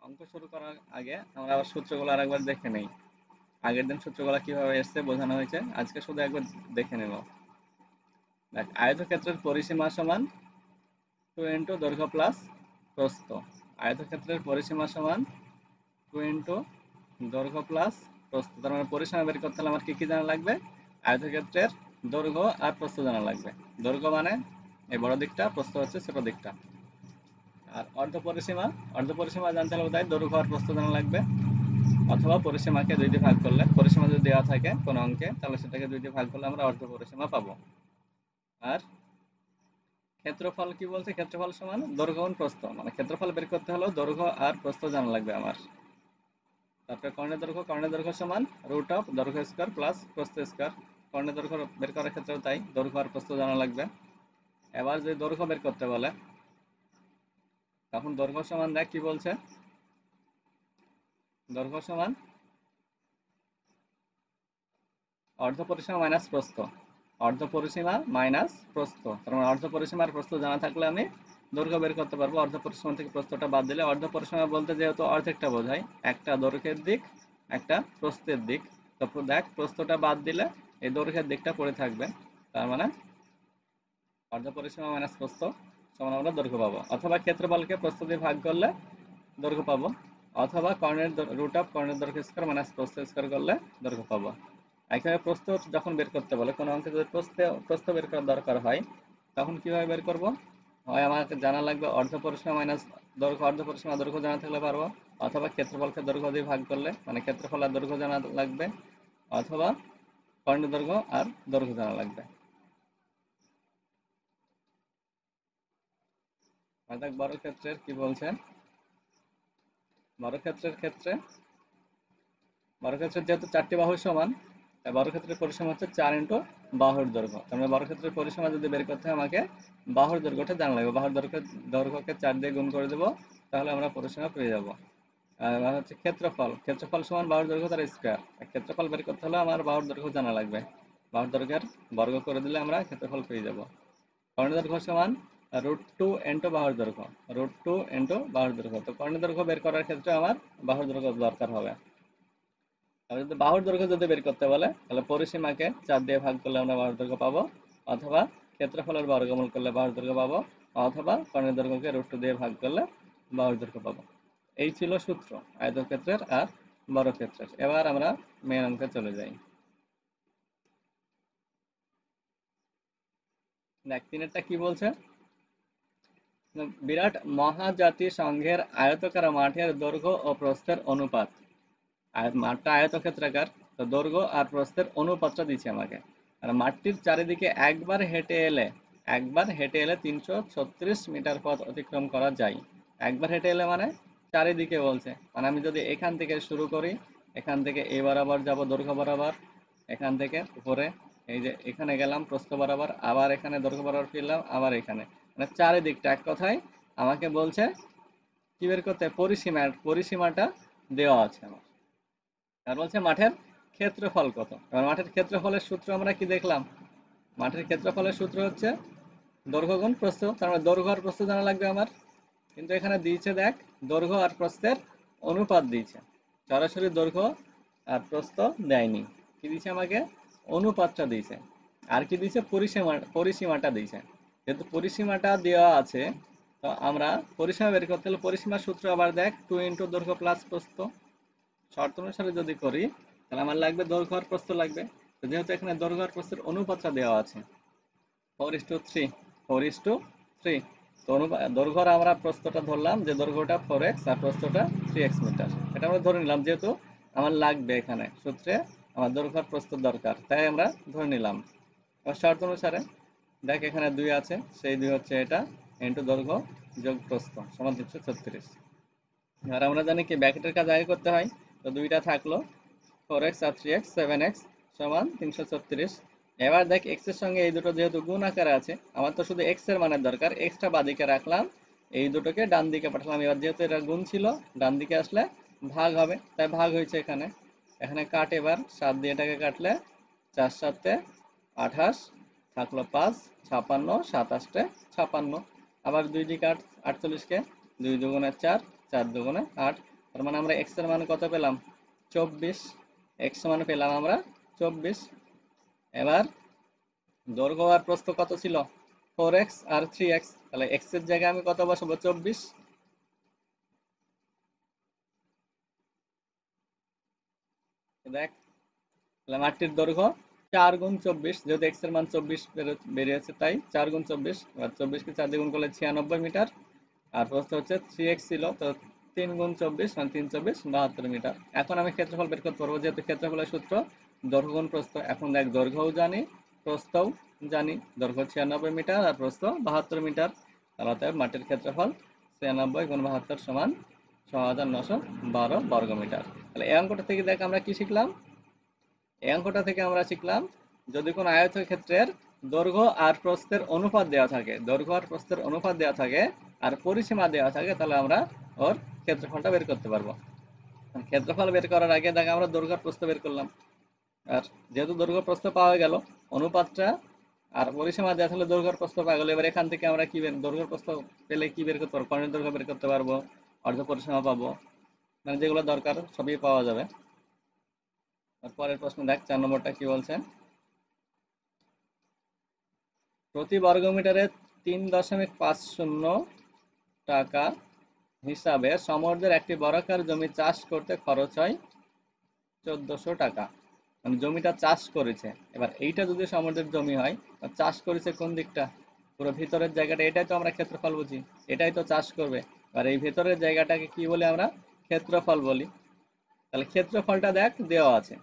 অঙ্ক শুরু করার আগে আমরা আবার সূত্রগুলো আরেকবার দেখে নেই। আগের দিন সূত্রগুলো কিভাবে এসছে বোঝানো হয়েছে, আজকে শুধু একবার দেখে নেব। দেখ, আয়তক্ষেত্রের পরিসীমা সমান 2 ইন্টু দৈর্ঘ্য প্লাস প্রস্থ। আয়তক্ষেত্রের পরিসীমা সমান 2 ইন্টু দৈর্ঘ্য প্লাস প্রস্থ। তার মানে পরিসীমা বের করতে হলে আমার কি কি জানা লাগবে? আয়তক্ষেত্রের দৈর্ঘ্য আর প্রস্থ জানা লাগবে। দৈর্ঘ্য মানে এই বড় দিকটা, প্রস্থ হচ্ছে ছোট দিকটা। আর অর্ধপরিসীমা জানতে হলে তাই দৈর্ঘ্য আর প্রস্থ জানা লাগবে। অথবা পরিসীমাকে 2 দিয়ে ভাগ করলে, পরিসীমা যদি দেওয়া থাকে কোনো অঙ্কে, তাহলে সেটাকে 2 দিয়ে ভাগ করলে আমরা অর্ধপরিসীমা পাবো। আর ক্ষেত্রফল কি বলছে? ক্ষেত্রফল সমান দৈর্ঘ্য গুণ প্রস্থ, মানে ক্ষেত্রফল বের করতে হলেও দৈর্ঘ্য আর প্রস্থ জানা লাগবে আমার। তারপরে কর্ণের দৈর্ঘ্য সমান রুট অফ দৈর্ঘ্য স্কয়ার প্লাস প্রস্থ স্কয়ার। কর্ণের দৈর্ঘ্য বের করার ক্ষেত্রেও তাই, দৈর্ঘ্য আর প্রস্থ জানা লাগবে। এবার যদি দৈর্ঘ্য বের করতে বলে, তখন দৈর্ঘ্য সমান দেখ কি বলছে, দৈর্ঘ্য সমান অর্ধপরিসীমা মাইনাস প্রস্থ। অর্ধপরিসীমা মাইনাস প্রস্থ, তার মানে অর্ধপরিসীমার প্রস্থ জানা থাকলে আমি দৈর্ঘ্য বের করতে পারবো। অর্ধপরিসীমা থেকে প্রস্থটা বাদ দিলে, অর্ধপরিসীমা বলতে যেহেতু অর্ধেকটা বোঝায়, একটা দৈর্ঘ্যের দিক একটা প্রস্থের দিক, তো দেখ প্রস্থটা বাদ দিলে এই দৈর্ঘ্যের দিকটা পড়ে থাকবে। তার মানে অর্ধপরিসীমা মাইনাস প্রস্থ সমান আমরা দৈর্ঘ্য পাবো। অথবা ক্ষেত্রফলকে প্রস্থ দিয়ে ভাগ করলে দৈর্ঘ্য পাবো। অথবা রুট অফ কর্ণের দৈর্ঘ্য স্কয়ার মাইনাস প্রস্থ স্কয়ার করলে দৈর্ঘ্য পাবো। একইভাবে প্রস্থ যখন বের করতে বলে, কোনো অঙ্কে যদি প্রস্থ বের করার দরকার হয়, তখন কিভাবে বের করব? হয় আমাকে জানা লাগবে অর্ধপরিসীমা মাইনাস দৈর্ঘ্য, অর্ধপরিসীমা দৈর্ঘ্য জানা থাকলে পারবো। অথবা ক্ষেত্রফলকে দৈর্ঘ্য দিয়ে ভাগ করলে, মানে ক্ষেত্রফল আর দৈর্ঘ্য জানা লাগবে। অথবা কর্ণের দৈর্ঘ্য আর দৈর্ঘ্য জানা লাগবে। দেখ বর্গক্ষেত্রের কি বলছে। বর্গক্ষেত্রের যেহেতু 4টি বাহু সমান, তাই বর্গক্ষেত্রের পরিসীমা হচ্ছে 4 ইন্টু বাহুর দৈর্ঘ্য। তার মানে বর্গক্ষেত্রের পরিসীমা যদি বের করতে হয়, আমাকে বাহুর দৈর্ঘ্যটা জানা লাগবে। বাহুর দৈর্ঘ্যকে 4 দিয়ে গুণ করে দেবো, তাহলে আমরা পরিসীমা পেয়ে যাবো। আর হচ্ছে ক্ষেত্রফল সমান বাহুর দৈর্ঘ্য তার স্কয়ার। ক্ষেত্রফল বের করতে হলে আমার বাহুর দৈর্ঘ্য জানা লাগবে। বাহুর দৈর্ঘ্যের বর্গ করে দিলে আমরা ক্ষেত্রফল পেয়ে যাব। কর্ণের দৈর্ঘ্য সমান √2 ইন্টু বাহুর দৈর্ঘ্য। √2 ইন্টু বাহুর দৈর্ঘ্য, তো কর্ণের দৈর্ঘ্য বের করার ক্ষেত্রে আমার বাহুর দৈর্ঘ্য দরকার হবে। তাহলে যদি বাহুর দৈর্ঘ্য যদি বের করতে বলে, তাহলে পরিসীমাকে 4 দিয়ে ভাগ করলে আমরা বাহুর দৈর্ঘ্য পাবো। অথবা ক্ষেত্রফলের বর্গমূল করলে বাহুর দৈর্ঘ্য পাবো। অথবা কর্ণের দৈর্ঘ্যকে √2 দিয়ে ভাগ করলে বাহুর দৈর্ঘ্য পাবো। এই ছিল সূত্র আয়তক্ষেত্রের আর বর্গক্ষেত্রের। এবার আমরা মেন অঙ্কে চলে যাই। দেখ, 3-এরটা কি বলছে? বিরাট মহাজাতি সংঘের আয়তকার মাঠের দৈর্ঘ্য ও প্রস্থের অনুপাত। মাঠটা আয়তক্ষেত্রাকার, তো দৈর্ঘ্য আর প্রস্থের অনুপাতটা দিচ্ছে আমাকে। আর মাঠটির চারিদিকে একবার হেঁটে এলে 336 মিটার পথ অতিক্রম করা যায়। একবার হেঁটে এলে মানে চারিদিকে বলছে, মানে আমি যদি এখান থেকে শুরু করি, এখান থেকে এই বরাবর যাব দৈর্ঘ্য বরাবর, এখান থেকে উপরে এই যে এখানে গেলাম প্রস্থ বরাবর, আবার এখানে দৈর্ঘ্য বরাবর ফিরলাম, আবার এখানে, মানে চারিদিকটা এক কথায় আমাকে বলছে কি বের করতে? পরিসীমাটা দেওয়া আছে আমার। আর বলছে মাঠের ক্ষেত্রফল কত। এবার মাঠের ক্ষেত্রফলের সূত্র আমরা কি দেখলাম? মাঠের ক্ষেত্রফলের সূত্র হচ্ছে দৈর্ঘ্য গুণ প্রস্থ। তার মানে দৈর্ঘ্য আর প্রস্থ জানা লাগবে আমার। কিন্তু এখানে দিয়েছে দেখ, দৈর্ঘ্য আর প্রস্থের অনুপাত দিয়েছে, সরাসরি দৈর্ঘ্য আর প্রস্থ দেয়নি। কি দিয়েছে আমাকে? অনুপাতটা দিয়েছে। আর কি দিয়েছে? পরিসীমাটা দিয়েছে। যেহেতু পরিসীমাটা দেওয়া আছে, তো আমরা পরিসীমা বের করতে হলে পরিসীমার সূত্র আবার দেখ, 2 ইন্টু দৈর্ঘ্য প্লাস প্রস্থ। শর্ত অনুসারে যদি করি, তাহলে আমার লাগবে দৈর্ঘ্য আর প্রস্থ লাগবে। তো যেহেতু এখানে দৈর্ঘ্য আর প্রস্থের অনুপাতটা দেওয়া আছে 4:3, 4:3, তো দৈর্ঘ্য আমরা প্রস্থটা ধরলাম যে দৈর্ঘ্যটা 4x আর প্রস্থটা 3x মিটার। এটা আমরা ধরে নিলাম, যেহেতু আমার লাগবে এখানে সূত্রে আমার দৈর্ঘ্য আর প্রস্থ দরকার, তাই আমরা ধরে নিলাম। এবার শর্ত অনুসারে দেখ, এখানে 2 আছে, সেই 2 হচ্ছে এটা, ইন্টু দৈর্ঘ্য যোগ প্রস্থ সমান 336। আর আমরা জানি কি ব্র্যাকেটের কাজ আগে করতে হয়, তো 2টা থাকলো 4x আর 3x, 7x সমান 336। এবার দেখ, x এর সঙ্গে এই দুটো যেহেতু গুণ আকারে আছে, আমার তো শুধু x এর মানের দরকার, xটা বাদিকে রাখলাম, এই দুটোকে ডান দিকে পাঠালাম। এবার যেহেতু এটা গুণ ছিল, ডান দিকে আসলে ভাগ হবে, তাই ভাগ হয়েছে এখানে। এখানে কাট, এবার 7 দিয়ে এটাকে কাটলে 4 7 28, থাকলো 5, 56, 27 56। আবার 2 দিয়ে কাট 48কে, 2 দুগুণে 4, 4 দুগুণে 8, তার মানে আমরা এক্স এর মান কত পেলাম? 24। এক্স মান পেলাম আমরা 24। এবার দৈর্ঘ্য আর প্রস্থ কত ছিল? 4x আর 3x। তাহলে এক্স এর জায়গায় আমি কত বসাবো? 24। দেখ, তাহলে মাঠটির দৈর্ঘ্য 4 গুণ 24, যেহেতু এক্স এর মান 24 বেরিয়েছে তাই 4 গুণ 24। এবার 24কে 4 দিয়ে গুণ করলে 96 মিটার। আর প্রস্থ হচ্ছে 3x ছিল, তো 3 গুণ 24 মানে 3 24 72 মিটার। এখন আমি ক্ষেত্রফল বের করতে পারবো, যেহেতু ক্ষেত্রফলের সূত্র দৈর্ঘ্য গুণ প্রস্থ। এখন দেখ, দৈর্ঘ্যও জানি প্রস্থও জানি। দৈর্ঘ্য 96 মিটার আর প্রস্থ 72 মিটার। তাহলে অতএব মাটির ক্ষেত্রফল 96 গুণ 72 সমান 6912 বর্গ মিটার। তাহলে এই অঙ্কটা থেকে দেখ আমরা কি শিখলাম? এই অঙ্কটা থেকে আমরা শিখলাম, যদি কোনো আয়তক্ষেত্রের দৈর্ঘ্য আর প্রস্থের অনুপাত দেওয়া থাকে, দৈর্ঘ্য আর প্রস্থের অনুপাত দেওয়া থাকে আর পরিসীমা দেওয়া থাকে, তাহলে আমরা ওর ক্ষেত্রফলটা বের করতে পারবো। ক্ষেত্রফল বের করার আগে দেখ আমরা দৈর্ঘ্য আর প্রস্থ বের করলাম। আর যেহেতু দৈর্ঘ্য প্রস্থ পাওয়া গেল, অনুপাতটা আর পরিসীমা দেওয়া থাকলে দৈর্ঘ্য আর প্রস্থ পাওয়া গেল। এবার এখান থেকে আমরা কি দৈর্ঘ্য প্রস্থ পেলে কি বের করতে পারবো? কর্ণের দৈর্ঘ্য বের করতে পারবো, অর্ধ পরিসীমা পাবো, মানে যেগুলো দরকার সবই পাওয়া যাবে। পরের প্রশ্ন দেখ, 4 নম্বরটা কি বলছে? প্রতি বর্গমিটারে 3.50 টাকা হিসাবে সমর্থের একটি বর্গাকার জমি চাষ করতে খরচ হয় 1400 টাকা। মানে জমিটা চাষ করেছে। এবার এইটা যদি সমর্থের জমি হয়, চাষ করেছে কোন দিকটা? পুরো ভিতরের জায়গাটা, এটাই তো আমরা ক্ষেত্রফল বুঝি, এটাই তো চাষ করবে। আর এই ভেতরের জায়গাটাকে কি বলি আমরা? ক্ষেত্রফল বলি। তাহলে ক্ষেত্রফলটা দেখ দেওয়া আছে,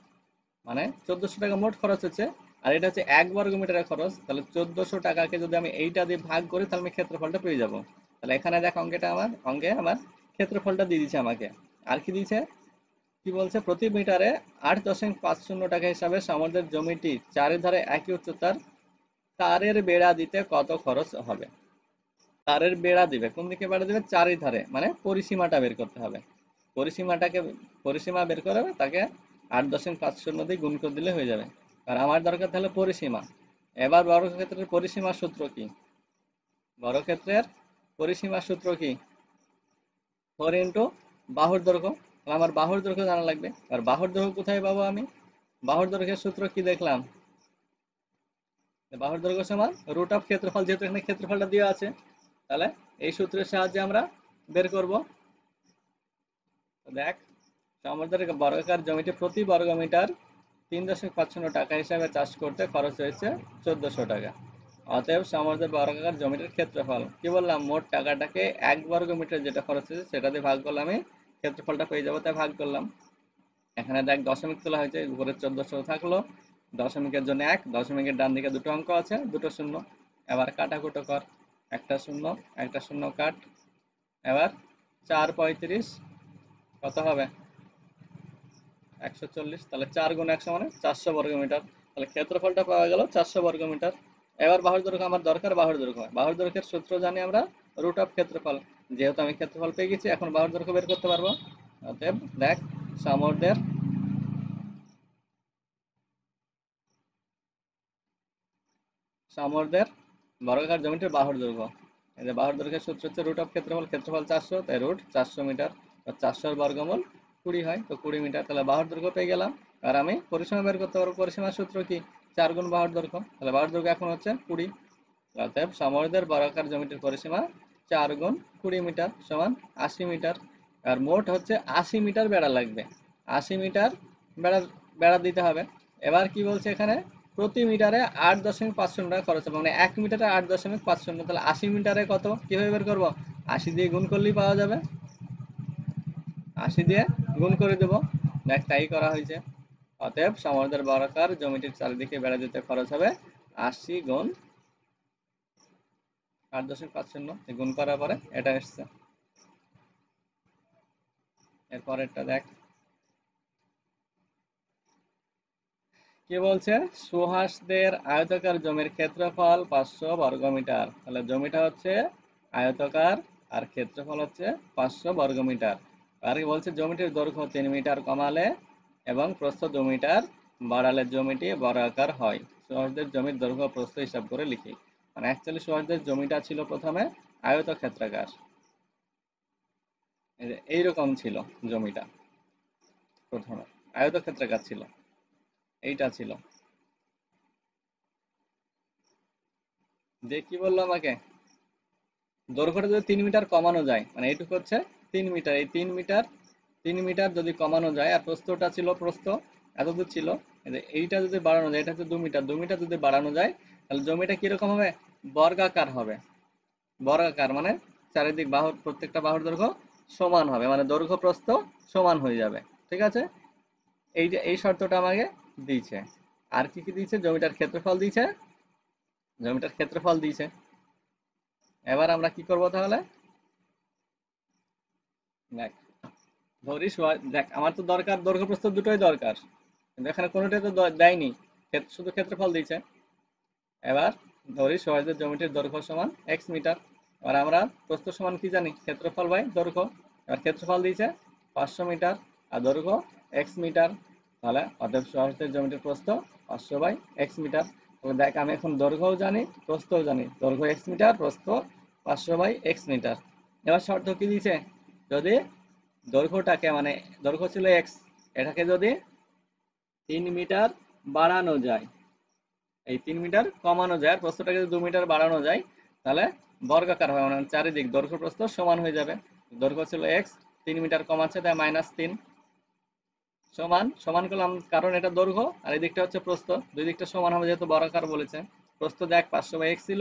মানে 1400 টাকা মোট খরচ হচ্ছে। আর এটা হচ্ছে 1 বর্গ মিটারের খরচ। তাহলে 1400 টাকাকে যদি আমি এইটা দিয়ে ভাগ করি, তাহলে আমি ক্ষেত্রফলটা পেয়ে যাব। তাহলে এখানে দেখ, অঙ্কে আমার ক্ষেত্রফলটা দিয়ে দিচ্ছে আমাকে। আর কি দিয়েছে? কি বলছে? প্রতি মিটারে 8.50 টাকা হিসাবে সমুদ্রের জমিটি চারিধারে একই উচ্চতার তারের বেড়া দিতে কত খরচ হবে? তারের বেড়া দিবে, কোন দিকে বেড়া দিবে? চারিধারে, মানে পরিসীমাটা বের করতে হবে। পরিসীমা বের করে তাকে 8.50 দিয়ে গুণ করে দিলে হয়ে যাবে। আর আমার দরকার তাহলে পরিসীমা। এবার বর্গক্ষেত্রের পরিসীমার সূত্র কি? বর্গক্ষেত্রের পরিসীমার সূত্র কি? 4 ইন্টু বাহুর দৈর্ঘ্য। তাহলে আমার বাহুর দৈর্ঘ্য জানা লাগবে। আর বাহুর দৈর্ঘ্য কোথায় পাবো আমি? বাহুর দৈর্ঘ্যের সূত্র কি দেখলাম? বাহুর দৈর্ঘ্য সমান রুট অফ ক্ষেত্রফল, যেহেতু এখানে ক্ষেত্রফলটা দেওয়া আছে, তাহলে এই সূত্রের সাহায্যে আমরা বের করব। দেখ, সমুদ্রের বর্গাকার জমিটি প্রতি বর্গমিটার 3.50 টাকা হিসাবে চাষ করতে খরচ হয়েছে 1400 টাকা। অতএব সমুদ্রের বর্গাকার জমিটির ক্ষেত্রফল কি বললাম? মোট টাকাটাকে 1 বর্গ মিটার যেটা খরচ হয়েছে সেটা দিয়ে ভাগ করলে আমি ক্ষেত্রফলটা পেয়ে যাবো, তাই ভাগ করলাম। এখানে দেখ দশমিক তোলা হয়েছে, উপরে 1400 থাকলো, দশমিকের জন্য 1, দশমিকের ডান দিকে দুটো অঙ্ক আছে, দুটো শূন্য। এবার কাটাকুটো কর, একটা শূন্য একটা শূন্য কাট। এবার 4 35 কত হবে? 140। তাহলে 4 গুণ 100 মানে 400 বর্গ মিটার। তাহলে ক্ষেত্রফলটা পাওয়া গেল 400 বর্গ মিটার। এবার বাহুর দৈর্ঘ্য আমার দরকার, বাহুর দৈর্ঘ্য। বাহুর দৈর্ঘ্যের সূত্র জানি আমরা, রুট অফ ক্ষেত্রফল। যেহেতু আমি ক্ষেত্রফল পেয়ে গেছি, এখন বাহুর দৈর্ঘ্য বের করতে পারবো। অতএব দেখ, সমুদ্রের বর্গাকার জমিটির বাহুর দৈর্ঘ্য। এই যে বাহুর দৈর্ঘ্যের সূত্র হচ্ছে রুট অফ ক্ষেত্রফল, ক্ষেত্রফল 400, তাই রুট 400 মিটার। 400 বর্গমূল 20 হয়, তো 20 মিটার। তাহলে বাহুর দৈর্ঘ্য পেয়ে গেলাম। আর আমি পরিসীমা বের করতে পারবো। পরিসীমার সূত্র কি? 4 গুণ বাহুর দৈর্ঘ্য। তাহলে বাহুর দৈর্ঘ্য এখন হচ্ছে 20। অতএব সমুদ্রের বর্গাকার জমিটির পরিসীমা 4 গুণ 20 মিটার সমান 80 মিটার। আর মোট হচ্ছে 80 মিটার বেড়া লাগবে। 80 মিটার বেড়া বেড়া দিতে হবে। এবার কি বলছে এখানে? প্রতি মিটারে 8.50 টাকা খরচ হবে, মানে 1 মিটারে 8.50। তাহলে 80 মিটারে কত কিভাবে বের করবো? 80 দিয়ে গুণ করলেই পাওয়া যাবে। 80 দিয়ে গুণ করে দেবো। দেখ, তাই করা হয়েছে। অতএব সমুদ্রের বর্গাকার জমিটির চারিদিকে বেড়া দিতে খরচ হবে 80 গুণ 8.50, গুণ করার পরে এটা এসছে। এরপরেরটা দেখ কি বলছে? সুহাসদের আয়তাকার জমির ক্ষেত্রফল 500 বর্গমিটার। তাহলে জমিটা হচ্ছে আয়তাকার আর ক্ষেত্রফল হচ্ছে 500 বর্গমিটার। আর কি বলছে? জমিটির দৈর্ঘ্য 3 মিটার কমালে এবং প্রস্থ 2 মিটার বাড়ালে জমিটি বর্গাকার হয়। সুহাসদের জমির দৈর্ঘ্য প্রস্থ হিসাব করে লিখি। মানে অ্যাকচুয়ালি সুহাসদের জমিটা ছিল প্রথমে আয়তক্ষেত্রাকার, এই যে এইরকম ছিল জমিটা, প্রথমে আয়তক্ষেত্রাকার ছিল, এইটা ছিল। যে কি বললো আমাকে, দৈর্ঘ্যটা যদি 3 মিটার কমানো যায়, মানে এইটুকু হচ্ছে 3 মিটার, এই 3 মিটার, 3 মিটার যদি কমানো যায়, আর প্রস্থটা ছিল, প্রস্থ এতদূর ছিল, এইটা যদি বাড়ানো যায়, এটা হচ্ছে 2 মিটার, 2 মিটার যদি বাড়ানো যায়, তাহলে জমিটা কিরকম হবে, বর্গাকার হবে। বর্গাকার মানে চারিদিক বাহুর, প্রত্যেকটা বাহুর দৈর্ঘ্য সমান হবে, মানে দৈর্ঘ্য প্রস্থ সমান হয়ে যাবে। ঠিক আছে, এইটা এই শর্তটা আমাকে দিয়েছে। আর কি কি দিয়েছে, জমিটার ক্ষেত্রফল দিয়েছে, জমিটার ক্ষেত্রফল দিয়েছে। এবার আমরা কি করব তাহলে, দেখ ধরিস, দেখ আমার তো দরকার দৈর্ঘ্য প্রস্থ দুটোই দরকার, কিন্তু এখানে কোনোটাই তো দেয়নি, শুধু ক্ষেত্রফল দিয়েছে। এবার ধরি সহজে জমিটির দৈর্ঘ্য সমান x মিটার। এবার আমরা প্রস্থ সমান কি জানি, ক্ষেত্রফল বাই দৈর্ঘ্য। এবার ক্ষেত্রফল দিয়েছে 500 মিটার আর দৈর্ঘ্য x মিটার, তাহলে অতএব সহজে জমিটির প্রস্থ 500/x মিটার। তাহলে দেখ আমি এখন দৈর্ঘ্যও জানি, প্রস্থও জানি, দৈর্ঘ্য x মিটার, প্রস্থ 500/x মিটার। এবার শর্ত কি দিয়েছে, যদি দৈর্ঘ্যটাকে, মানে দৈর্ঘ্য ছিল x, এটাকে যদি 3 মিটার বাড়ানো যায়, এই 3 মিটার কমানো যায়, আর প্রস্থটাকে যদি 2 মিটার বাড়ানো যায়, তাহলে বর্গাকার হবে, মানে চারিদিক দৈর্ঘ্য প্রস্থ সমান হয়ে যাবে। দৈর্ঘ্য ছিল এক্স, 3 মিটার কমাচ্ছে, তাই -3, সমান সমান করলাম, কারণ এটা দৈর্ঘ্য আর এই দিকটা হচ্ছে প্রস্থ, দুই দিকটা সমান হবে যেহেতু বর্গাকার বলেছে। প্রস্থ দেখ 500/x ছিল,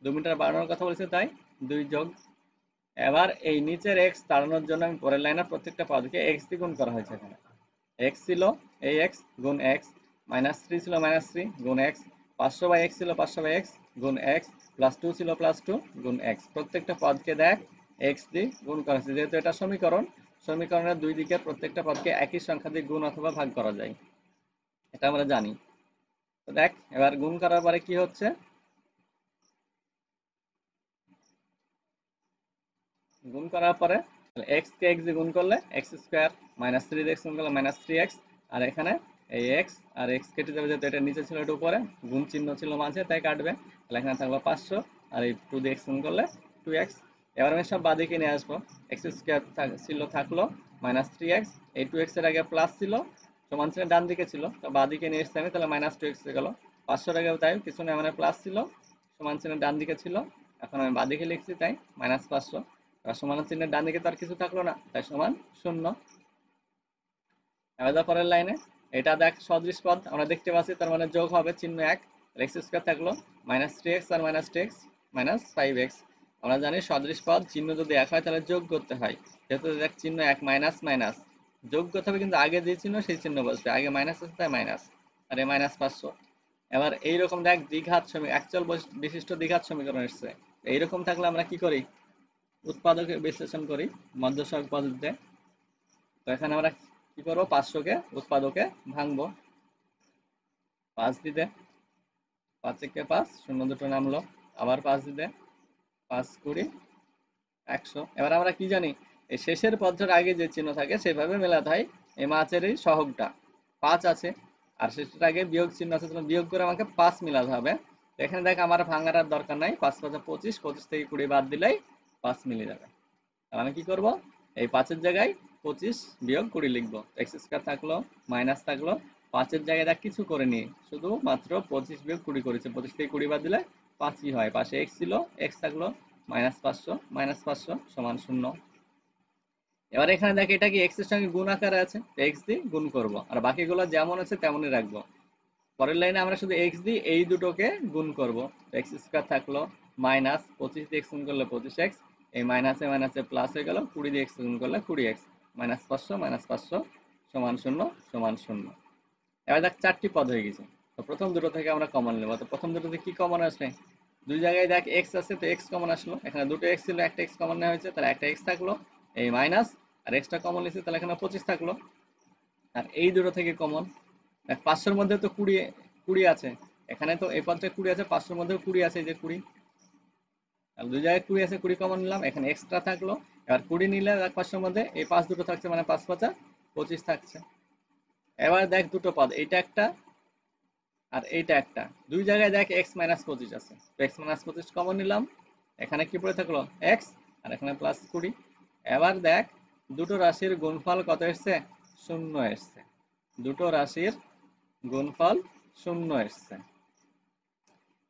2 মিটার বাড়ানোর কথা বলেছে, তাই 2 যোগ। এবার এই নিচের এক্স তাড়ানোর জন্য আমি পরের লাইনের প্রত্যেকটা পদকে এক্স দিয়ে গুণ করা হয়েছে। এখানে এক্স ছিল, এই এক্স গুণ এক্স, -3 ছিল, -3 গুণ এক্স, 500/x ছিল, 500/x গুণ এক্স, +2 ছিল, +2 গুণ এক্স। প্রত্যেকটা পদকে দেখ এক্স দিয়ে গুণ করা হয়েছে, যেহেতু এটা সমীকরণ, সমীকরণের দুই দিকের প্রত্যেকটা পদকে একই সংখ্যা দিয়ে গুণ অথবা ভাগ করা যায়, এটা আমরা জানি। তো দেখ এবার গুণ করার পরে কি হচ্ছে, গুণ করার পরে এক্স কে এক্স দিয়ে গুণ করলে x² -3 দিয়ে গুণ করলে -3x, আর এখানে এই এক্স আর এক্স কেটে যাবে, যেহেতু এটা নিচে ছিল, এটা উপরে, গুণ চিহ্ন ছিল মাঝে, তাই কাটবে। তাহলে এখানে থাকলো 500, আর এই 2 দিয়ে গুণ করলে 2x। এবার আমি সব বাদিকে নিয়ে আসবো, x² ছিল, থাকলো -3x, এই 2x এর আগে প্লাস ছিল, সমান ছিল ডান দিকে ছিল, তো বাদিকে নিয়ে এসেছি আমি, তাহলে -2x হয়ে গেল। 500 আগে তাই কিছু না, মানে প্লাস ছিল, সমান ছিল ডান দিকে ছিল, এখন আমি বাদিকে লিখছি, তাই -500। সমান চিহ্নের ডান দিকে তো আর কিছু থাকলো না, তাই সমান 0। এবার পরের লাইনে এটা দেখ সদৃশ পদ আমরা দেখতে পাচ্ছি, তার মানে যোগ হবে, চিহ্ন এক, x² থাকলো, -3x আর -2x -5x। আমরা জানি সদৃশ পদ চিহ্ন যদি এক হয় তাহলে যোগ করতে হয়, যেহেতু দেখ চিহ্ন এক, মাইনাস মাইনাস যোগ করতে হবে, কিন্তু আগে যে চিহ্ন সেই চিহ্ন বসবে, আগে মাইনাস আছে তাই মাইনাস, আর এই -500। এবার এইরকম দেখ দ্বিঘাত একচল বিশিষ্ট দ্বিঘাত সমীকরণ এসছে, এইরকম থাকলে আমরা কি করি, উৎপাদকে বিশ্লেষণ করি মধ্য সহগ পদ্ধতিতে। তো এখানে আমরা কি করবো, 500-কে উৎপাদকে ভাঙবো, 5 দিতে, 5 × 5 শূন্য দুটো নামলো, আবার 5 দিতে, 5 × 20 100। এবার আমরা কি জানি, এই শেষের পদটার আগে যে চিহ্ন থাকে সেভাবে মেলাতে হয়, এই মাছের এই সহগটা 5 আছে, আর শেষের আগে বিয়োগ চিহ্ন আছে, বিয়োগ করে আমাকে 5 মিলাতে হবে। এখানে দেখ আমার ভাঙার আর দরকার নাই, 5 × 5 = 25, 25 থেকে 20 বাদ দিলেই 5 মিলে যাবে। আমি কি করব, এই 5-এর জায়গায় 25 বিয়োগ 20 লিখবো, x² থাকলো, মাইনাস থাকলো, 5-এর জায়গায় দেখ কিছু করে নি, শুধু মাত্র 25 বিয়োগ 20 করেছে, 25 থেকে 20 বাদ দিলে 5ই হয়, পাশে x ছিল, x থাকলো, -500, -500 = 0। এবার এখানে দেখ এটা কি x এর সঙ্গে গুণ আকারে আছে, x দিয়ে গুণ করব, আর বাকিগুলো যেমন আছে তেমনই রাখবো। পরের লাইনে আমরা শুধু x দিয়ে এই দুটোকে গুণ করব, x² থাকলো, -25 দিয়ে x গুণ করলে 25x, এই মাইনাসে মাইনাসে প্লাস হয়ে গেল, 20 দিয়ে x গুণ করলে 20x, -500 -500 = 0 0। এবার দেখ 4টি পদ হয়ে গেছে। তো প্রথম দুটো থেকে আমরা কমন নেব, তো প্রথম দুটো থেকে কি কমন আসবে, দুই জায়গায় দেখ x আছে, তো x কমন আসলো, এখানে দুটো x ছিল, একটা x কমন নেওয়া হয়েছে, তাহলে একটা x থাকলো, এই মাইনাস, আর xটা কমন নিয়েছে, তাহলে এখানে 25 থাকলো। আর এই দুটো থেকে কমন, 500-র মধ্যে তো 20 আছে, এখানে তো এই পদটা 20 আছে, 500-র মধ্যেও 20 আছে, এই যে 20, আর দুই জায়গায় 20 আছে, 20 কমন নিলাম, এখানে এক্সট্রা থাকলো। এবার 20 নিলে 500-র মধ্যে এই 5 দুটো থাকছে, মানে 5 × 5 = 25 থাকছে। এবার দেখ দুটো পদ, এইটা একটা আর এইটা একটা, দুই জায়গায় দেখ x - 25 আছে, তো x - 25 কমন নিলাম, এখানে কি পড়ে থাকলো x, আর এখানে +20। এবার দেখ দুটো রাশির গুণফল কত এসছে? 0 এসছে। দুটো রাশির গুণফল 0 এসছে।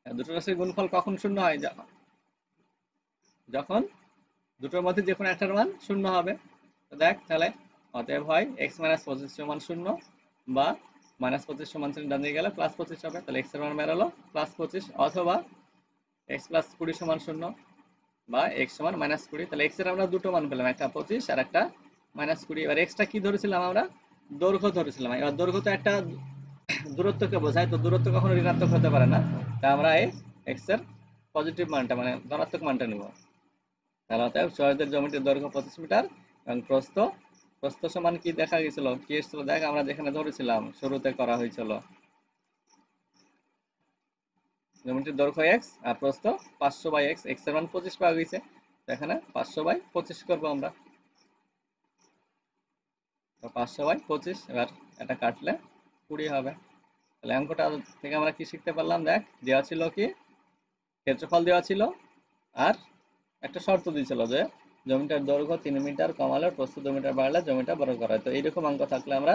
দুটো রাশির গুণফল কখন 0 হয়? যখন দুটোর মধ্যে যে কোনো একটার মান 0 হবে। তো দেখ তাহলে অতএব হয় x - 25 সমান 0 বা -25 সমান 0 ডান দিকে গেলে +25 হবে। তাহলে x এর মান বেরোলো +25 অথবা x + 20 সমান 0 বা x সমান -20। তাহলে x এর আমরা দুটো মান পেলাম, একটা 25 আর একটা -20। এবার x টা কি ধরেছিলাম আমরা? দৈর্ঘ্য ধরেছিলাম। এবার দৈর্ঘ্য তো একটা দূরত্বকে বোঝায়, তো দূরত্ব কখনো ঋণাত্মক হতে পারে না। তা আমরা এই x এর পজিটিভ মানটা মানে ধনাত্মক মানটা নিব। তাহলে অতএব সহায়কের জ্যামিতির দৈর্ঘ্য 25 মিটার এবং প্রস্থ সমান কি দেখা গেছিল, কি এসেছিল দেখ, আমরা যেখানে ধরেছিলাম শুরুতে করা হয়েছিল জ্যামিতির দৈর্ঘ্য x আর প্রস্থ 500/x, x এর মান 25 পাওয়া গেছে, এখানে 500/25 করব আমরা। তো 500/25, এবার এটা কাটলে 20 হবে। তাহলে অঙ্কটা থেকে আমরা কি শিখতে পারলাম? দেখ, দেওয়া ছিল কি ক্ষেত্রফল দেওয়া ছিল আর একটা শর্ত দিয়েছিল যে জমিটার দৈর্ঘ্য 3 মিটার কমালে প্রস্থ 2 মিটার বাড়লে জমিটা বড় করা হয়। তো এইরকম অঙ্ক থাকলে আমরা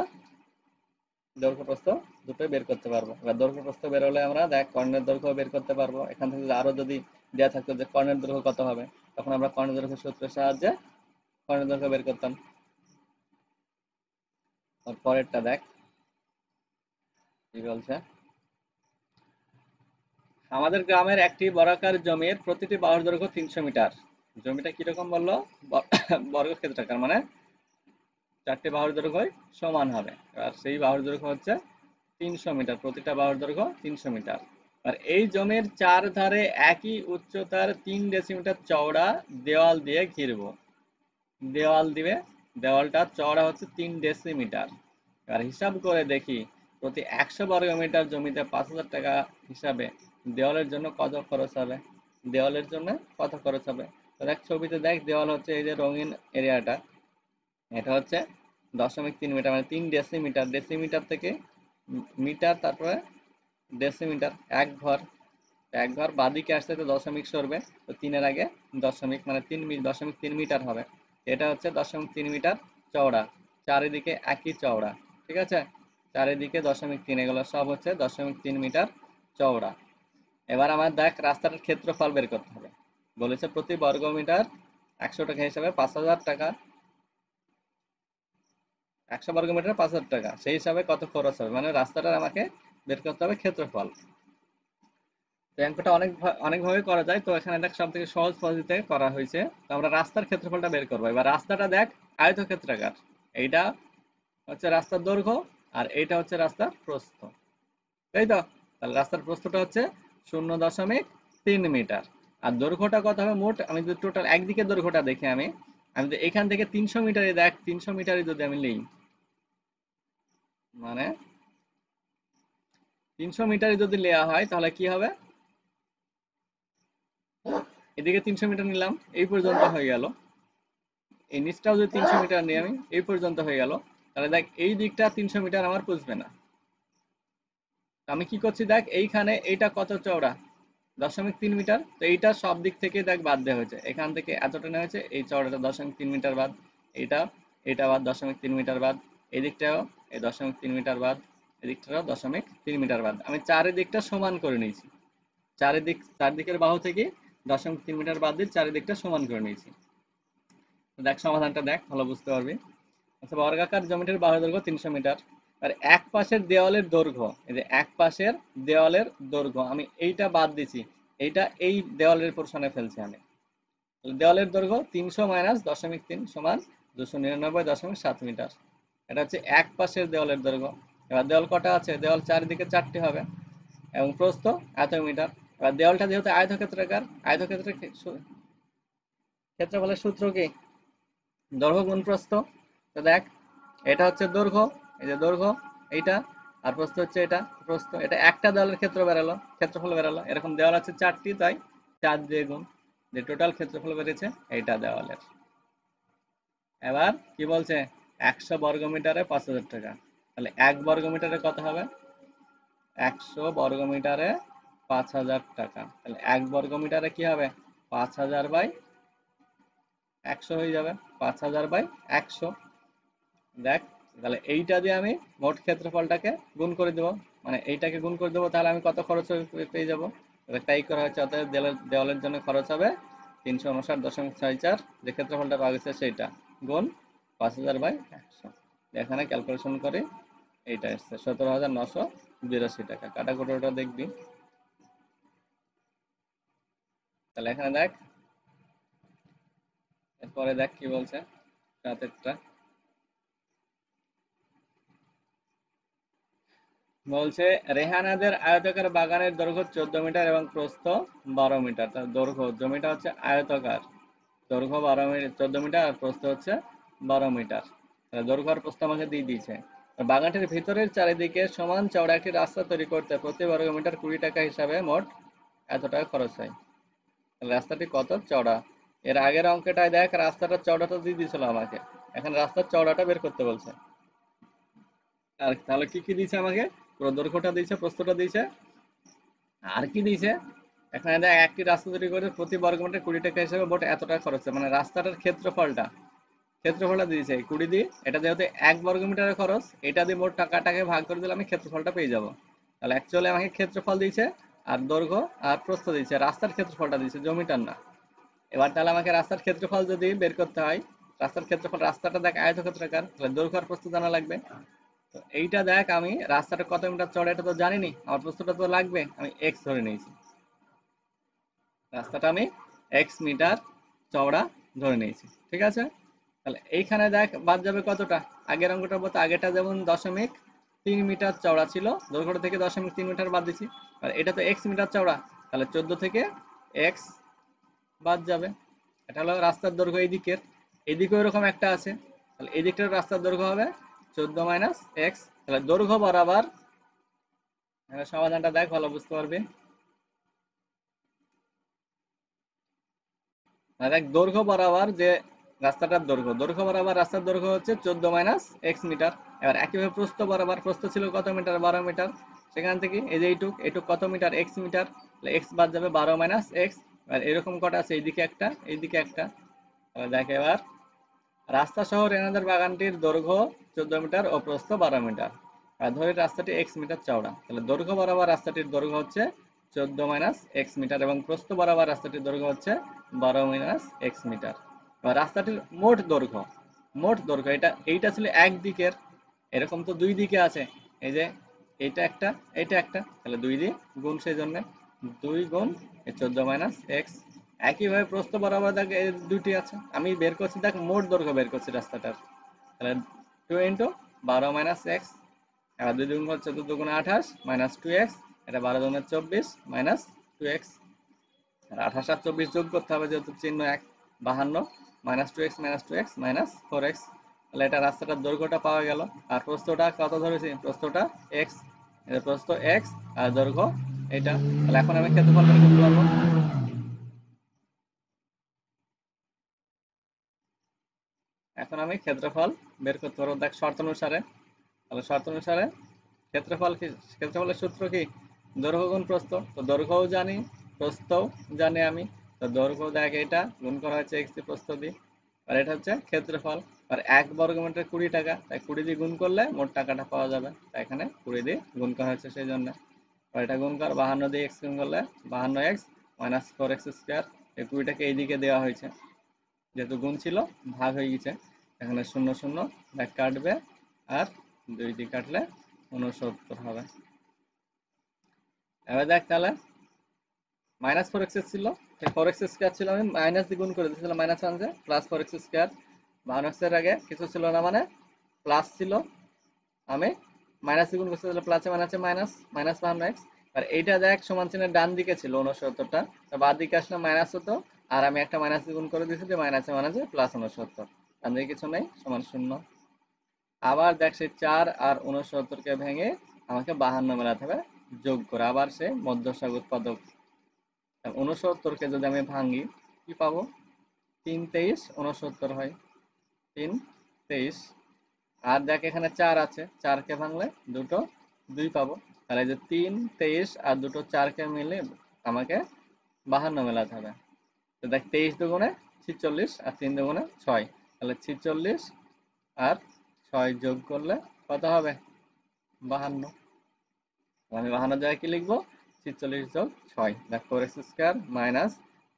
দৈর্ঘ্য প্রস্থ দুটোই বের করতে পারবো। এবার দৈর্ঘ্য প্রস্থ বের হলে আমরা দেখ কর্ণের দৈর্ঘ্য বের করতে পারবো। এখান থেকে আরো যদি দেওয়া থাকতো যে কর্ণের দৈর্ঘ্য কত হবে, তখন আমরা কর্ণের দৈর্ঘ্য সূত্রের সাহায্যে কর্ণের দৈর্ঘ্য বের করতাম। পরেরটা দেখ কি বলছে। আমাদের গ্রামের একটি বর্গাকার জমির প্রতিটি বাহুর দৈর্ঘ্য 300 মিটার। জমিটা কিরকম বললো? বর্গক্ষেত্রাকার, মানে চারটি বাহুর দৈর্ঘ্য সমান হবে। আর সেই বাহুর দৈর্ঘ্য হচ্ছে 300 মিটার, প্রতিটা বাহুর দৈর্ঘ্য 300 মিটার। আর এই জমির চার ধারে একই উচ্চতার 3 ডেসিমিটার চওড়া দেওয়াল দিয়ে ঘিরব। দেওয়াল দিবে, দেওয়ালটা চওড়া হচ্ছে 3 ডেসিমিটার। এবার হিসাব করে দেখি প্রতি 100 বর্গ মিটার জমিতে 5,000 টাকা হিসাবে দেওয়ালের জন্য কত খরচ হবে। দেওয়ালের জন্য কত খরচ হবে? তো দেখ ছবিতে দেখ, দেওয়াল হচ্ছে এই যে রঙিন এরিয়াটা, এটা হচ্ছে 0.3 মিটার, মানে 3 ডেসিমিটার। ডেসিমিটার থেকে মিটার, তারপরে ডেসিমিটার, এক ঘর বাদিকে আসতে তো দশমিক সরবে, তো 3-এর আগে দশমিক, মানে 3.3 মিটার হবে। এটা হচ্ছে 0.3 মিটার চওড়া, চারিদিকে একই চওড়া, ঠিক আছে? চারিদিকে 0.3, এগুলো সব হচ্ছে 0.3 মিটার চওড়া। এবার আমার দেখ রাস্তাটার ক্ষেত্রফল বের করতে হবে। বলেছে প্রতি বর্গ মিটার 100 টাকা হিসাবে 5,000 টাকা, 100 বর্গ মিটার 5,000 টাকা, সেই হিসাবে কত খরচ হবে, মানে রাস্তাটার আমাকে বের করতে হবে ক্ষেত্রফল। তো অঙ্কটা অনেকভাবে করা যায়, তো এখানে দেখ সব থেকে সহজ পদ্ধতিতে করা হয়েছে। তো আমরা রাস্তার ক্ষেত্রফলটা বের করবো। এবার রাস্তাটা দেখ আয়তক্ষেত্রাকার, এইটা হচ্ছে রাস্তার দৈর্ঘ্য আর এইটা হচ্ছে রাস্তার প্রস্থ, তাই তো? তাহলে রাস্তার প্রস্থটা হচ্ছে 0.3 মিটার আর দৈর্ঘ্যটা কত হবে মোট? আমি যদি টোটাল একদিকে দৈর্ঘ্যটা দেখি, আমি যদি এখান থেকে 300 মিটারে দেখ, 300 মিটারে যদি আমি নিই, মানে 300 মিটারে যদি নেওয়া হয় তাহলে কি হবে? এদিকে 300 মিটার নিলাম, এই পর্যন্ত হয়ে গেল। এই নিচটাও যদি 300 মিটার নিই আমি, এই পর্যন্ত হয়ে গেল। তাহলে দেখ এই দিকটা 300 মিটার আমার পুষবে না। আমি কি করছি দেখ, এইখানে এইটা কত চওড়া? 0.3 মিটার। তো এইটা সব দিক থেকে দেখ বাদ দেওয়া হয়েছে, এখান থেকে এতটা নেওয়া হয়েছে, এই চওড়াটা 0.3 মিটার বাদ, এইটা এটা বাদ 0.3 মিটার বাদ, এই দিকটাও এই 0.3 মিটার বাদ, এদিকটাও 0.3 মিটার বাদ। আমি চারিদিকটা সমান করে নিয়েছি, চারিদিকের বাহু থেকে 0.3 মিটার বাদ দিয়ে চারিদিকটা সমান করে নিয়েছি। দেখ সমাধানটা দেখ, ভালো বুঝতে পারবি। আচ্ছা, বর্গাকার জমিটির বাহুর দৈর্ঘ্য 300 মিটার। আর এক পাশের দেওয়ালের দৈর্ঘ্য, এই যে এক পাশের দেওয়ালের দৈর্ঘ্য আমি এইটা বাদ দিছি, এইটা এই দেওয়ালের পোর্শনে ফেলছি আমি। দেওয়ালের দৈর্ঘ্য 300 মাইনাস 0.3 সমান 299.7 মিটার। এটা হচ্ছে এক পাশের দেওয়ালের দৈর্ঘ্য। এবার দেওয়াল কটা আছে? দেওয়াল চারিদিকে 4টি হবে এবং প্রস্থ এত মিটার। এবার দেওয়ালটা যেহেতু আয়তক্ষেত্রাকার, আয়তক্ষেত্রের ক্ষেত্রফলের সূত্র কি? দৈর্ঘ্য গুণ প্রস্থ। তো দেখ এটা হচ্ছে দৈর্ঘ্য, এই যে দৈর্ঘ্য এইটা, আর প্রস্থ হচ্ছে এটা প্রস্থ। এটা একটা দেওয়ালের ক্ষেত্রফল বেরালো। এরকম দেওয়াল আছে 4টি, তাই 4 দিয়ে গুণ, যে টোটাল ক্ষেত্রফল বেরিয়েছে এইটা দেওয়ালের। এবার কি বলছে? 100 বর্গ মিটারে 5,000 টাকা। তাহলে 1 বর্গ মিটারে কত হবে? 100 বর্গ মিটারে 5,000 টাকা। তাহলে 1 বর্গ মিটারে কি হবে? 5,000 বাই 100 হয়ে যাবে, 5000/100। দেখ, তাহলে এইটা দিয়ে আমি মোট ক্ষেত্রফলটাকে গুণ করে দেবো, মানে এইটাকে গুণ করে দেবো, তাহলে আমি কত খরচ পেয়ে যাবো। তাই করা হচ্ছে, অর্থাৎ দেওয়ালের জন্য খরচ হবে 359.64, যে ক্ষেত্রফলটা পাওয়া গেছে সেইটা, গুণ 5000/100। এখানে ক্যালকুলেশন করে এইটা এসছে 17,982 টাকা। কাটাকুটোটা দেখবি। তাহলে এখানে দেখ, এরপরে দেখ কি বলছে রাতেরটা। বলছে রেহানাদের আয়তাকার বাগানের দৈর্ঘ্য 14 মিটার এবং প্রস্থ 12 মিটার। তার দৈর্ঘ্য, জমিটা হচ্ছে আয়তাকার, দৈর্ঘ্য 12 মিটার, 14 মিটার, আর প্রস্থ হচ্ছে 12 মিটার। দৈর্ঘ্য আর প্রস্থ আমাকে দিয়ে দিয়েছে। বাগানটির ভিতরের চারিদিকে সমান চওড়া একটি রাস্তা তৈরি করতে প্রতি বর্গমিটার 20 টাকা হিসাবে মোট এত টাকা খরচ হয়। রাস্তাটি কত চওড়া? এর আগের অঙ্কটায় দেখ রাস্তাটার চওড়াটা দিয়ে দিয়েছিল আমাকে, এখন রাস্তার চওড়াটা বের করতে বলছে। আর তাহলে কি কি দিয়েছে আমাকে? পুরো দৈর্ঘ্যটা দিয়েছে, প্রস্থটা দিয়েছে, আর কি দিয়েছে, এখানে দেখ একটি রাস্তা তৈরি করে প্রতি বর্গমিটার 20 টাকা হিসেবে মোট এত টাকা খরচ হয়। মানে রাস্তাটার ক্ষেত্রফলটা দিয়েছে 20 দিয়ে, এটা যেহেতু 1 বর্গমিটারের খরচ, এটা দিয়ে মোট টাকাটাকে ভাগ করে দিলে আমি ক্ষেত্রফলটা পেয়ে যাব। তাহলে অ্যাকচুয়ালি আমাকে ক্ষেত্রফল দিয়েছে, আর দৈর্ঘ্য আর প্রস্থ দিয়েছে, রাস্তার ক্ষেত্রফলটা দিয়েছে, জমিটার না। এবার তাহলে আমাকে রাস্তার ক্ষেত্রফল যদি বের করতে হয়, রাস্তার ক্ষেত্রফল, রাস্তাটা দেখ আয়তক্ষেত্রাকার, তাহলে দৈর্ঘ্য আর প্রস্থ জানা লাগবে। তো এইটা দেখ, আমি রাস্তাটা কত মিটার চড়া এটা তো জানিনি, আমার প্রস্থটা তো লাগবে, আমি এক্স ধরে নিয়েছি। রাস্তাটা আমি এক্স মিটার চওড়া ধরে নিয়েছি, ঠিক আছে। তাহলে এইখানে দেখ বাদ যাবে কতটা, আগের অঙ্কটার মতো, আগেটা যেমন 0.3 মিটার চওড়া ছিল, দৈর্ঘ্যটা থেকে 0.3 মিটার বাদ দিচ্ছি, আর এটা তো এক্স মিটার চওড়া, তাহলে 14 থেকে এক্স বাদ যাবে। এটা হলো রাস্তার দৈর্ঘ্য। এইদিকেও এরকম একটা আছে, তাহলে এই দিকটার রাস্তার দৈর্ঘ্য হবে 14 - এক্স। তাহলে দৈর্ঘ্য বরাবর, সমাধানটা দেখ ভালো বুঝতে পারবি। দেখ দৈর্ঘ্য বরাবর যে রাস্তাটার দৈর্ঘ্য, দৈর্ঘ্য বরাবর রাস্তার দৈর্ঘ্য হচ্ছে 14 - এক্স মিটার। এবার একইভাবে প্রস্থ বরাবর, প্রস্থ ছিল কত মিটার, 12 মিটার, সেখান থেকে এই যে এইটুক, এইটুক কত মিটার, এক্স মিটার, এক্স বাদ যাবে, 12 - এক্স। এবার এরকম কটা আছে, এইদিকে একটা, এইদিকে একটা। দেখ এবার, রাস্তা সহ রেনাদের বাগানটির দৈর্ঘ্য 14 মিটার ও প্রস্থ 12 মিটার, আর ধরে রাস্তাটি এক্স মিটার চওড়া। তাহলে দৈর্ঘ্য বরাবর রাস্তাটির দৈর্ঘ্য হচ্ছে 14 - এক্স মিটার এবং প্রস্থ বরাবর রাস্তাটির দৈর্ঘ্য হচ্ছে 12 - এক্স মিটার। এবার রাস্তাটির মোট দৈর্ঘ্য, এইটা ছিল একদিকের, এরকম তো দুই দিকে আছে, এই যে এইটা একটা, এইটা একটা, তাহলে দুই দিয়ে গুণ, সেই জন্য 2 গুণ 14 - এক্স। একইভাবে প্রস্থ বরাবর দেখ এই দুটি আছে, আমি বের করছি, দেখ মোট দৈর্ঘ্য বের করছি রাস্তাটার, তাহলে 2 × 12 - এক্স। এবার 2 গুণ 14 × 28 -2 এক্স, এটা 12 × 24 -2 এক্স। আর 28 আর 24 যোগ করতে হবে, যেহেতু চিহ্ন এক, 52 -2 এক্স -2 এক্স -4 এক্স। তাহলে এটা রাস্তাটার দৈর্ঘ্যটা পাওয়া গেল। আর প্রস্থটা কত ধরেছি, প্রস্থটা এক্স, এটা প্রস্থ এক্স আর দৈর্ঘ্য এটা। তাহলে এখন আমি ক্ষেত্রফল বের করতে পারবো। এখন আমি ক্ষেত্রফল বের করতে পারবো, দেখ শর্ত অনুসারে। তাহলে শর্ত অনুসারে ক্ষেত্রফল কি, ক্ষেত্রফলের সূত্র কি, দৈর্ঘ্য গুণ প্রস্থ। তো দৈর্ঘ্যও জানি, প্রস্থও জানি আমি। তো দৈর্ঘ্য দেখ এটা গুণ করা হচ্ছে এক্স দিয়ে, প্রস্থ দিয়ে, আর এটা হচ্ছে ক্ষেত্রফল। আর 1 বর্গমিটার 20 টাকা, তাই 20 দিয়ে গুণ করলে মোট টাকাটা পাওয়া যাবে, তাই এখানে 20 দিয়ে গুণ করা হচ্ছে, সেই জন্য। আর এটা গুণ কর 52 দিয়ে এক্স গুণ করলে 52 এক্স -4 এক্স স্কোয়ার। এই 20টাকে এইদিকে দেওয়া হয়েছে, যেহেতু গুণ ছিল ভাগ হয়ে গেছে, এখানে 0 0 দেখ কাটবে, আর 2 দিয়ে কাটলে 69 হবে। এবার দেখ তাহলে -4 এক্স ছিল, 4 এক্স স্কোয়ার ছিল, আমি মাইনাস দিয়ে গুণ করে দিয়েছিলাম, -1 যে +4 এক্স স্কোয়ার। 52 এর আগে কিছু ছিল না, মানে প্লাস ছিল, আমি মাইনাস দিয়ে গুণ করতে, তাহলে প্লাসে মাইনাসে মাইনাস, -52 এক্স। আর এইটা দেখ সমান চিহ্নের ডান দিকে ছিল 69টা, তো বাদ দিকে আসলে মাইনাস হতো, আর আমি একটা মাইনাস দিয়ে গুণ করে দিয়েছি, যে মাইনাসে মাইনাসে +69, ডান দিকে কিছু নেই, সমান 0। আবার দেখ সেই 4 আর 69কে ভেঙে আমাকে 52 মেলাতে হবে, যোগ করে আবার সে মধ্যস্বর উৎপাদক। 69কে যদি আমি ভাঙি কি পাবো, 3 23 69 হয়, 3 23। আর দেখ এখানে 4 আছে, 4কে ভাঙলে দুটো 2 পাবো, তাহলে যে 3 23 আর দুটো 4কে মিলে আমাকে 52 মেলাতে হবে। তো দেখ 23 দুগুণে 46 আর 3 দুগুণে 6, তাহলে 46 আর 6 যোগ করলে কত হবে? 52। আমি 52 জায়গায় কি লিখবো? 46 যোগ 6, দেখ 4x স্কয়ার মাইনাস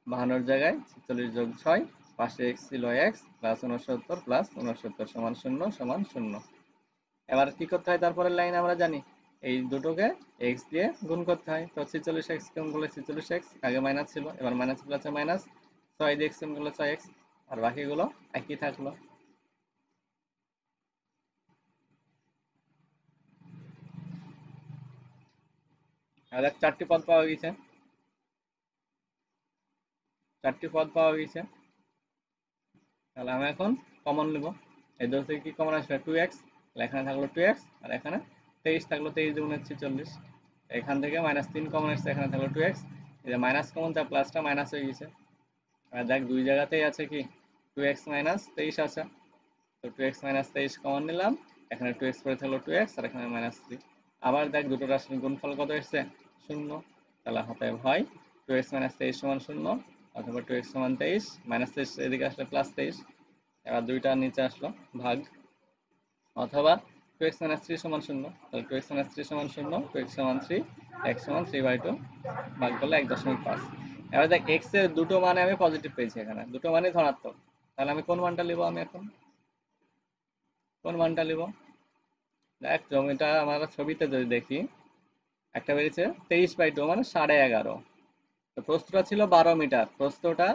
52 জায়গায় 46 যোগ 6, পাশে x ছিল x প্লাস 69 প্লাস 69 সমান 0 সমান 0। এবার কি করতে হয়? তারপরের লাইন আমরা জানি এই দুটোকে x দিয়ে গুণ করতে হয়। তো 46x গুণ করলে 46x, আগে মাইনাস ছিল, এবার মাইনাস প্লাসে মাইনাস, 6 দিয়ে x গুণ করলে 6x, আর বাকিগুলো একই থাকলো। আর চারটি পদ পাওয়া গেছে, চারটি পদ পাওয়া গেছে। তাহলে আমি এখন কমন নেব। এই দুটো থেকে কি কমন আসবে? 2x, এখানে থাকলো 2x, আর এখানে 23 থাকলো, 23 দুগুণে 46। এখান থেকে -3 কমন আসছে, এখানে থাকলো 2x, এই যে মাইনাস কমন, তার প্লাসটা মাইনাস হয়ে গেছে। আর দেখ দুই জায়গাতেই আছে কি 2x - 23 আছে, তো 2x - 23 কমন নিলাম, এখানে 2x পরে থাকলো 2x, আর এখানে -3। আবার দেখ দুটো রাশির গুণফল কত এসছে? 0। তাহলে হাতে হয় 2x - 23 সমান 0, অথবা 2x সমান 23, -23 এদিকে আসলে +23, এবার দুইটা নিচে আসলো ভাগ, অথবা 2x - 3 সমান 0, তাহলে 2x - 3 সমান 0, 2x সমান 3, x সমান 3/2 ভাগ করলে 1.5। এবার দেখ x এর দুটো মানে আমি পজিটিভ পেয়েছি, এখানে দুটো মানে ধনাত্মক, তাহলে আমি কোন মানটা নিব? আমি এখন কোন মানটা নিব? দেখ জমিটা আমরা ছবিতে যদি দেখি, একটা বেরিয়েছে 23/2 মানে 11.5। তো প্রস্থটা ছিল 12 মিটার, প্রস্থটা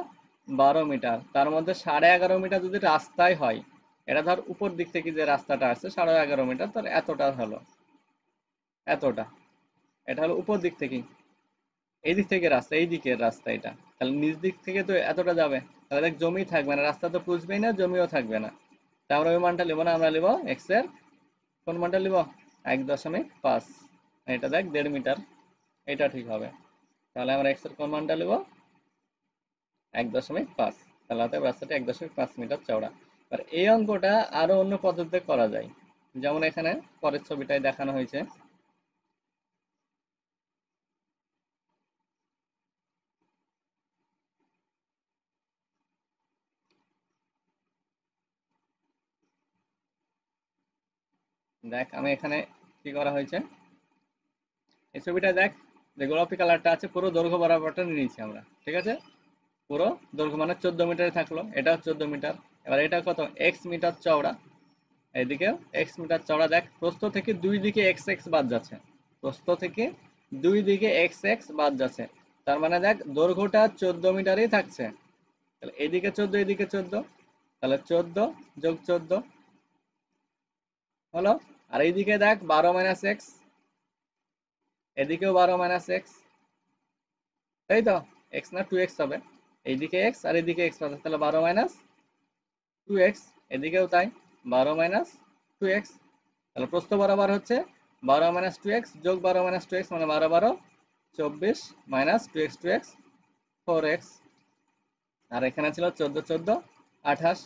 12 মিটার, তার মধ্যে 11.5 মিটার যদি রাস্তায় হয়, এটা ধর উপর দিক থেকে যে রাস্তাটা আছে 11.5 মিটার, তার এতটা হলো, এতটা, এটা হলো উপর দিক থেকে, এই দিক থেকে রাস্তা, এই দিকের রাস্তা এটা, তাহলে নিচ দিক থেকে তো এতটা যাবে, তাহলে দেখ জমি থাকবে না, রাস্তা তো পুষবেই না, জমিও থাকবে না, তা আমরা ওই মানটা নেবো না, আমরা নেবো এক্স এর কোন মানটা নেবো? 1.5। এটা দেখ 1.5 মিটার, এটা ঠিক হবে। তাহলে আমরা এক্স এর কোন মানটা নেবো? 1.5। তাহলে অতএব রাস্তাটি 1.5 মিটার চওড়া। আর এই অঙ্কটা আরো অন্য পদ্ধতিতে করা যায়, যেমন এখানে পরের ছবিটায় দেখানো হয়েছে। দেখ আমি এখানে কি করা হয়েছে, এই ছবিটা দেখ, যে গোলাপি কালারটা আছে পুরো দৈর্ঘ্য বরাবরটা নিয়ে নিয়েছি আমরা, ঠিক আছে, পুরো দৈর্ঘ্য মানে 14 মিটারে থাকলো, এটাও 14 মিটার। এবার এটা কত? এক্স মিটার চওড়া, এদিকে এক্স মিটার চওড়া। দেখ প্রস্থ থেকে দুই দিকে এক্স এক্স বাদ যাচ্ছে, প্রস্থ থেকে দুই দিকে এক্স এক্স বাদ যাচ্ছে, তার মানে দেখ দৈর্ঘ্যটা 14 মিটারই থাকছে। তাহলে এদিকে 14, এদিকে 14, তাহলে 14 যোগ 14 হলো, আর এইদিকে দেখ 12 মাইনাস এক্স, এদিকেও 12 মাইনাস এক্স, তাই তো, এক্স না 2x হবে, এইদিকে এক্স আর এদিকে এক্স পাচ্ছে, তাহলে 12 মাইনাস 2x, এদিকেও তাই 12 মাইনাস 2x, তাহলে প্রস্থ বরাবর হচ্ছে 12 মাইনাস 2x যোগ 12 মাইনাস 2x মানে 12 12 24 মাইনাস 2x 2x 4x, আর এখানে ছিল 14 14 28।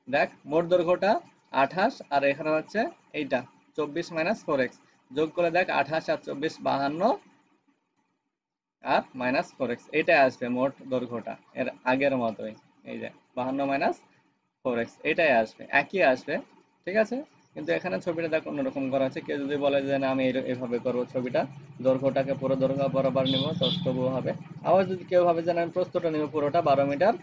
দেখ মোট দৈর্ঘ্যটা 28, আর এখানে হচ্ছে এইটা 24 মাইনাস 4x, যোগ করে দেখ 28 আর 24 52, আর মাইনাস 4x, এটাই আসবে মোট দৈর্ঘ্যটা এর আগের মতোই, এই যে 52 মাইনাস 4x, এটাই আসবে, একই আসবে, ঠিক আছে। কিন্তু এখানে ছবিটা দেখ অন্যরকম করা আছে, কেউ যদি বলে যে না আমি এইভাবে করবো ছবিটা, দৈর্ঘ্যটাকে পুরো দৈর্ঘ্য বরাবর নিব, তো তবুও হবে। আবার যদি কেউ ভাবে যে না আমি প্রস্থটা নিব পুরোটা 12 মিটার,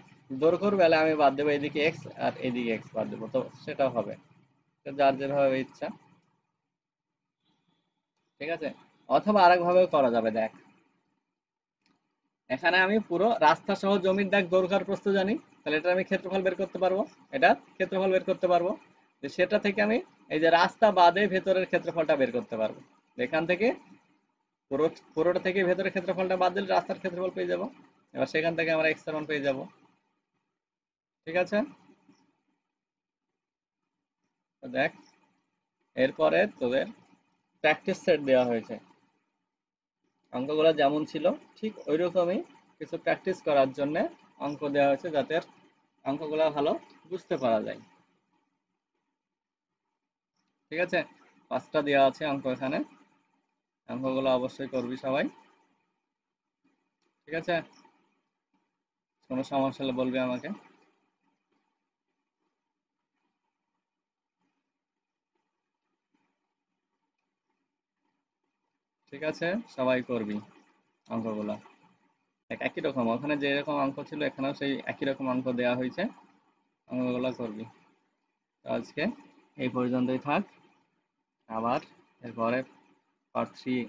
দৈর্ঘ্যর বেলা আমি বাদ দেবো এদিকে এক্স আর এদিকে এক্স বাদ দেবো, তো সেটাও হবে, যার যেভাবে ইচ্ছা, ঠিক আছে। অথবা আরেক ভাবেও করা যাবে, দেখ এখানে আমি পুরো রাস্তা সহ জমির দেখ দৈর্ঘ্য আর প্রস্থ জানি, তাহলে এটা আমি ক্ষেত্রফল বের করতে পারবো, এটা ক্ষেত্রফল বের করতে পারবো, সেটা থেকে আমি এই যে রাস্তা বাদে ভেতরের ক্ষেত্রফলটা বের করতে পারবো, এখান থেকে পুরোটা থেকে ভেতরের ক্ষেত্রফলটা বাদ দিলে রাস্তার ক্ষেত্রফল পেয়ে যাব, এবার সেখান থেকে আমরা এক্স এর মান পেয়ে যাব, ঠিক আছে। তো দেখ এরপরে তোদের প্র্যাকটিস সেট দেওয়া হয়েছে, অঙ্কগুলো যেমন ছিল ঠিক ওই রকমই কিছু প্র্যাকটিস করার জন্য অঙ্ক দেওয়া হয়েছে, যাতে অঙ্কগুলো ভালো বুঝতে পারা যায়, ঠিক আছে। 5টা দেওয়া আছে অঙ্ক এখানে, অঙ্কগুলো অবশ্যই করবি সবাই, ঠিক আছে। কোনো সমস্যা হলে বলবি আমাকে। ঠিক আছে, সবাই করবি অঙ্কগুলো। একই রকম, ওখানে যে রকম অঙ্ক ছিল এখানেও সেই একই রকম অঙ্ক দেওয়া হয়েছে, অঙ্কগুলো করবি। তো আজকে এই পর্যন্তই থাক, আবার এরপরে পার্ট 3